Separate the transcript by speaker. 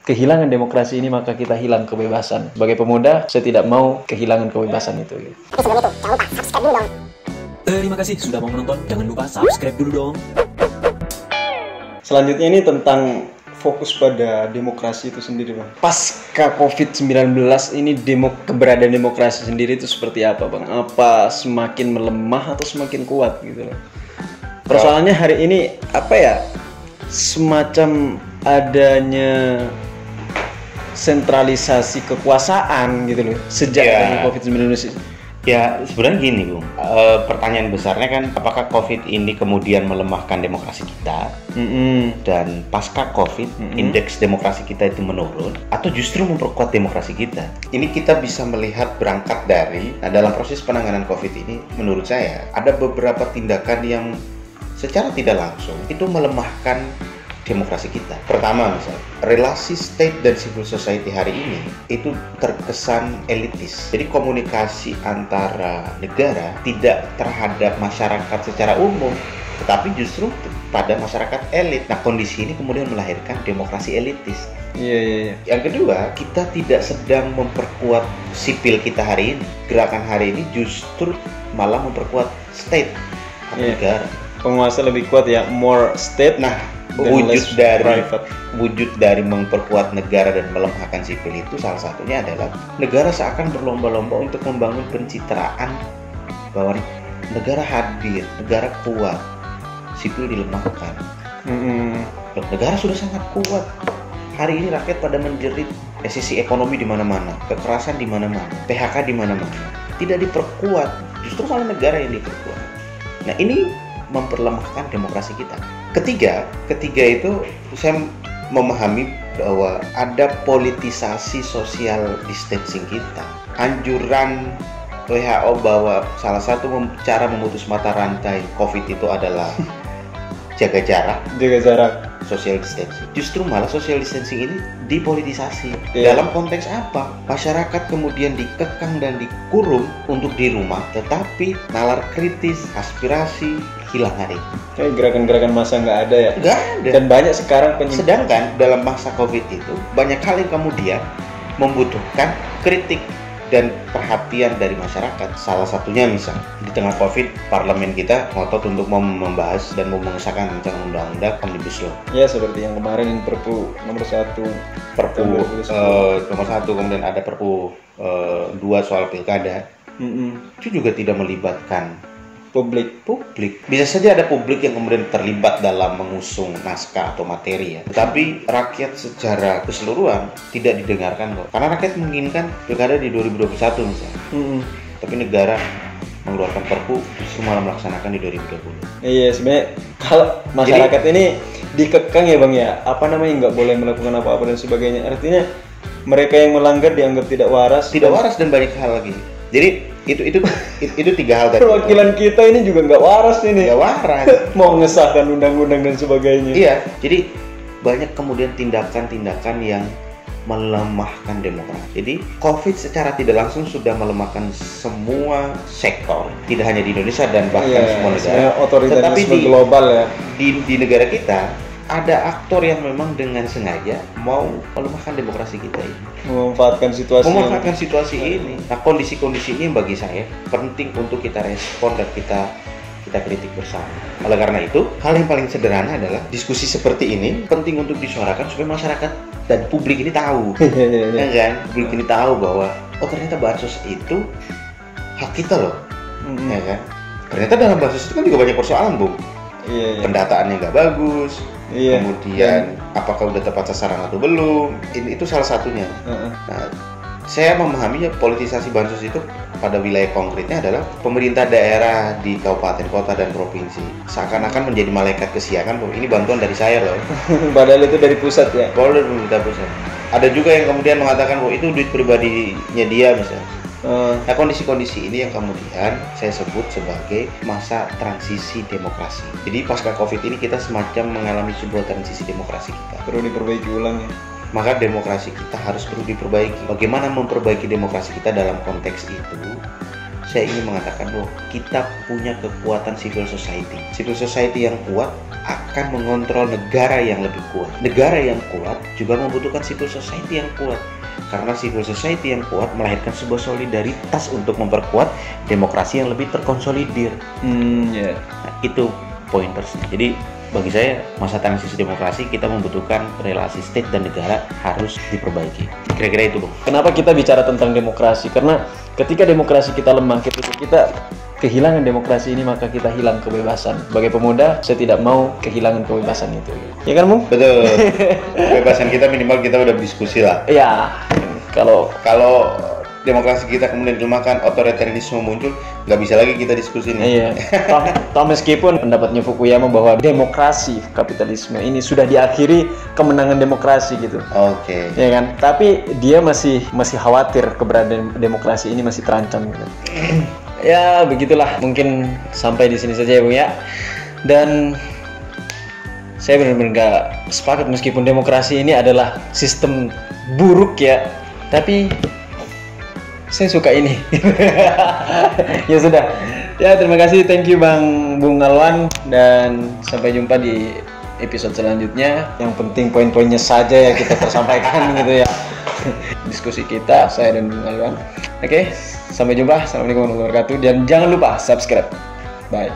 Speaker 1: kehilangan demokrasi ini maka kita hilang kebebasan. Sebagai pemuda, saya tidak mau kehilangan kebebasan itu.
Speaker 2: Sebelum itu, jangan lupa subscribe dulu dong.
Speaker 3: Terima kasih sudah mau menonton. Jangan lupa subscribe dulu dong.
Speaker 1: Selanjutnya ini tentang fokus pada demokrasi itu sendiri, Bang. Pasca COVID-19 ini keberadaan demokrasi sendiri itu seperti apa, Bang? Apa semakin melemah atau semakin kuat gitu loh? Persoalannya hari ini apa ya? Semacam adanya sentralisasi kekuasaan gitu loh sejak adanya COVID-19.
Speaker 4: Ya sebenarnya gini Bung, pertanyaan besarnya kan apakah COVID ini kemudian melemahkan demokrasi kita dan pasca COVID indeks demokrasi kita itu menurun atau justru memperkuat demokrasi kita. Ini kita bisa melihat berangkat dari dalam proses penanganan COVID ini menurut saya ada beberapa tindakan yang secara tidak langsung itu melemahkan demokrasi kita. Pertama misalnya, relasi state dan civil society hari ini itu terkesan elitis. Jadi komunikasi antara negara tidak terhadap masyarakat secara umum, tetapi justru pada masyarakat elit. Nah kondisi ini kemudian melahirkan demokrasi elitis.
Speaker 1: Iya.
Speaker 4: Yang kedua, kita tidak sedang memperkuat sipil kita hari ini. Gerakan hari ini justru malah memperkuat state atau negara.
Speaker 1: Penguasa lebih kuat ya, more state.
Speaker 4: Nah, wujud dari memperkuat negara dan melemahkan sipil itu salah satunya adalah negara seakan berlomba-lomba untuk membangun pencitraan bahwa negara hadir, negara kuat, sipil dilemahkan. Negara sudah sangat kuat. Hari ini rakyat pada menjerit resesi ekonomi di mana-mana, kekerasan di mana-mana, PHK di mana-mana. Tidak diperkuat, justru malah negara yang diperkuat. Nah ini memperlemahkan demokrasi kita. Ketiga itu saya memahami bahwa ada politisasi social distancing kita. Anjuran WHO bahwa salah satu cara memutus mata rantai COVID itu adalah jaga jarak, social distancing. Justru malah social distancing ini dipolitisasi. Dalam konteks apa? Masyarakat kemudian dikekang dan dikurung untuk di rumah, tetapi nalar kritis, aspirasi hilang hari ini.
Speaker 1: Kayak gerakan-gerakan massa nggak ada ya?
Speaker 4: Nggak ada.
Speaker 1: Dan banyak sekarang
Speaker 4: Sedangkan dalam masa COVID itu banyak hal yang kemudian membutuhkan kritik dan perhatian dari masyarakat. Salah satunya misal di tengah COVID, parlemen kita ngotot untuk membahas dan mengesahkan rancangan undang-undang Omnibus Law.
Speaker 1: Ya seperti yang kemarin Perpu nomor 1.
Speaker 4: Nomor 1, kemudian ada Perpu 2 soal pilkada. Itu juga tidak melibatkan publik. Bisa saja ada publik yang kemudian terlibat dalam mengusung naskah atau materi ya. Tetapi rakyat secara keseluruhan tidak didengarkan kok. Karena rakyat menginginkan pilkada di 2021 misalnya. Tapi negara mengeluarkan perpu justru malah melaksanakan di 2020.
Speaker 1: Iya, sebenarnya kalau masyarakat ini dikekang ya Bang ya. Apa namanya nggak boleh melakukan apa-apa dan sebagainya. Artinya mereka yang melanggar dianggap tidak waras.
Speaker 4: Tidak waras dan banyak hal lagi. Jadi itu 3 hal tadi.
Speaker 1: Perwakilan kita ini juga nggak waras ini.
Speaker 4: Nggak waras.
Speaker 1: Mau mengesahkan undang-undang dan sebagainya.
Speaker 4: Iya. Jadi banyak kemudian tindakan-tindakan yang melemahkan demokrasi. Jadi COVID secara tidak langsung sudah melemahkan semua sektor, tidak hanya di Indonesia dan bahkan semua negara.
Speaker 1: Otoritarisme global ya.
Speaker 4: Di negara kita ada aktor yang memang dengan sengaja mau melemahkan demokrasi kita ini.
Speaker 1: Memanfaatkan situasi
Speaker 4: ini. Nah, kondisi-kondisi ini bagi saya penting untuk kita respon dan kita kritik bersama. Oleh karena itu, hal yang paling sederhana adalah diskusi seperti ini penting untuk disuarakan supaya masyarakat dan publik ini tahu. Ya kan? Publik ini tahu bahwa ternyata bansos itu hak kita loh. Ya kan? Ternyata dalam bansos itu kan juga banyak persoalan, Bung. Pendataannya nggak bagus, kemudian apakah udah tepat sasaran atau belum, itu salah satunya. Nah, saya memahaminya politisasi bansos itu pada wilayah konkretnya adalah pemerintah daerah di kabupaten, kota, dan provinsi seakan-akan menjadi malaikat kesiangan. Ini bantuan dari saya loh.
Speaker 1: Padahal itu dari pusat ya?
Speaker 4: Padahal dari pemerintah pusat. Ada juga yang kemudian mengatakan bahwa itu duit pribadinya dia misalnya. Nah kondisi-kondisi ini yang kemudian saya sebut sebagai masa transisi demokrasi. Jadi pasca COVID ini kita semacam mengalami sebuah transisi demokrasi kita.
Speaker 1: Perlu diperbaiki ulang ya.
Speaker 4: Maka demokrasi kita harus perlu diperbaiki. Bagaimana memperbaiki demokrasi kita dalam konteks itu? saya ingin mengatakan bahwa kita punya kekuatan civil society. Civil society yang kuat akan mengontrol negara yang lebih kuat. Negara yang kuat juga membutuhkan civil society yang kuat. Karena civil society yang kuat melahirkan sebuah solidaritas untuk memperkuat demokrasi yang lebih terkonsolidir. Nah, itu pointers. Jadi bagi saya masa transisi demokrasi kita membutuhkan relasi state dan negara harus diperbaiki. Kira-kira itu, Bung.
Speaker 1: Kenapa kita bicara tentang demokrasi? Karena ketika demokrasi kita lemah, ketika kita kehilangan demokrasi ini, maka kita hilang kebebasan. Sebagai pemuda, saya tidak mau kehilangan kebebasan itu. Ya kan, Bung?
Speaker 4: Betul. Kebebasan kita minimal kita udah diskusi lah.
Speaker 1: Ya, kalau
Speaker 4: demokrasi kita kemudian dilemahkan, otoritarianisme muncul, nggak bisa lagi kita diskusi nih.
Speaker 1: iya. Toh meskipun pendapatnya Fukuyama bahwa demokrasi kapitalisme ini sudah diakhiri kemenangan demokrasi gitu.
Speaker 4: Oke.
Speaker 1: Ya kan? Tapi dia masih khawatir keberadaan demokrasi ini masih terancam gitu. Ya, begitulah. Mungkin sampai di sini saja ya, Bung ya. Dan saya benar-benar nggak sepakat meskipun demokrasi ini adalah sistem buruk ya. Tapi saya suka ini. Ya sudah. Ya, terima kasih. Thank you Bung Alwan, dan sampai jumpa di episode selanjutnya. Yang penting poin-poinnya saja ya kita tersampaikan gitu ya. Diskusi kita, saya dan Bung Alwan. Oke, sampai jumpa. Assalamualaikum warahmatullahi wabarakatuh, dan jangan lupa subscribe. Bye.